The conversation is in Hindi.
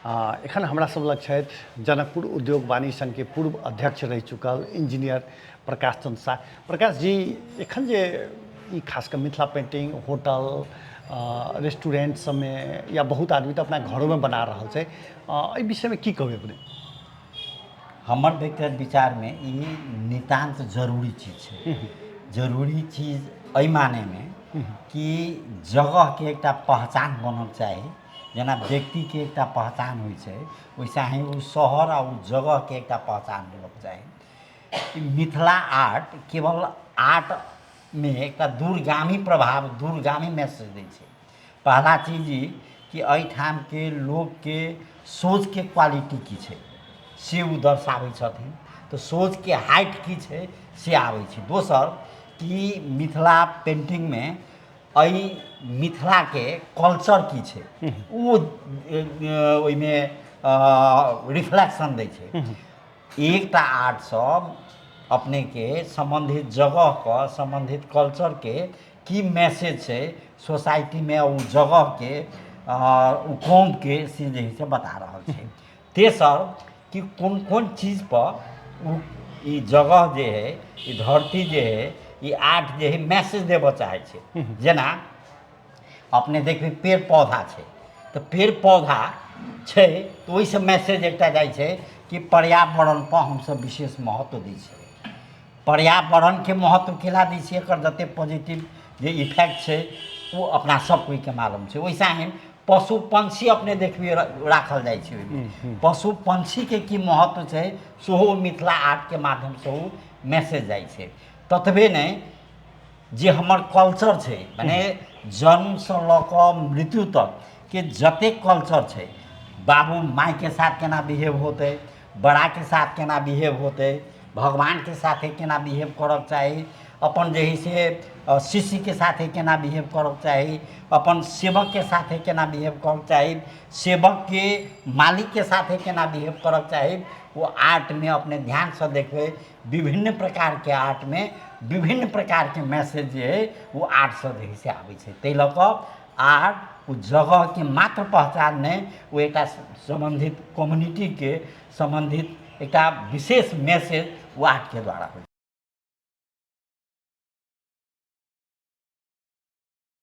एखन हमरा सब लग छथि जनकपुर उद्योग वाणिज्य संघ के पूर्व अध्यक्ष रह चुकल इंजीनियर प्रकाश चंद्र शाह। प्रकाश जी, एखन जे ई खासकर मिथिला पेंटिंग होटल रेस्टोरेंट सब में या बहुत आदमी तो अपना घरों में बना रहा है, एहि विषय में की कहबे अपने? हमर व्यक्तिगत विचार में ये नितांत जरूरी चीज है। जरूरी चीज एहि माने में कि जगह के एकटा पहचान बनल चाहिए। जना व्यक्ति के एकटा पहचान होइ छै, वैसे ही वो शहर और जगह के एकटा पहचान बनल चाहिए। मिथिला आर्ट केवल आर्ट में एकटा दूरगामी प्रभाव, दूरगामी मैसेज दै छै। पहला चीज ई कि एहिठाम के लोग के सोच के क्वालिटी की छै से उ दर्शाबै छथिन। तो सोच के हाइट की छै से आबै छै। दोसर कि मिथिला पेंटिंग में एहि मिथिला के कल्चर की छै वो ओइमे रिफ्लेक्शन दै छै। एकटा आर्ट सब अपने के संबंधित जगह का, संबंधित कल्चर के की मैसेज है सोसाइटी में, वो जगह के कौम के से जे से बता रहा है। तेसर कि कौन कौन चीज पर ये जगह जे है, ये धरती जे है, ये आर्ट जे है मैसेज देव चाहे छे। जना अपने देखबे पेड़ पौधा है, तो पेड़ पौधा है तो वही से मैसेज एकटा जाय छे कि पर्यावरण पर हम सब विशेष महत्व दी छे। पर्यावरण के महत्व केला दी छे, एकर जते पॉजिटिव जे इफेक्ट है वो अपना सब कोई के मालूम है। वैसा ही पशु पंछी अपने देखिए राखल जाय छे। पशु पंछी के की महत्व है सेहो मिथिला आर्ट के माध्यम से वो मैसेज जाय छे। ततबे नहीं जे हमर कल्चर है, माने जन्म से लऽ मृत्यु तक के जते कल्चर है, बाबू माई के साथ केना बिहेव होते, बड़ा के साथ केना बिहेव होते, भगवान के साथ केना बिहेव करक चाही, अपन जे है से शिष्य के साथ केना बिहेव करक चाही, अपन सेवक के साथ केना बिहेव करक चाही, सेवक के मालिक के साथ केना बिहेव करक चाही, वो आर्ट में अपने ध्यान से देखबे विभिन्न प्रकार के आर्ट में विभिन्न प्रकार के मैसेज है वो आर्ट से से आवे छे। तै लऽ कऽ आर्ट वो जगह के मात्र पहचान नहीं, वो एक संबंधित कम्युनिटी के संबंधित एक विशेष मैसेज वो आर्ट के द्वारा हो।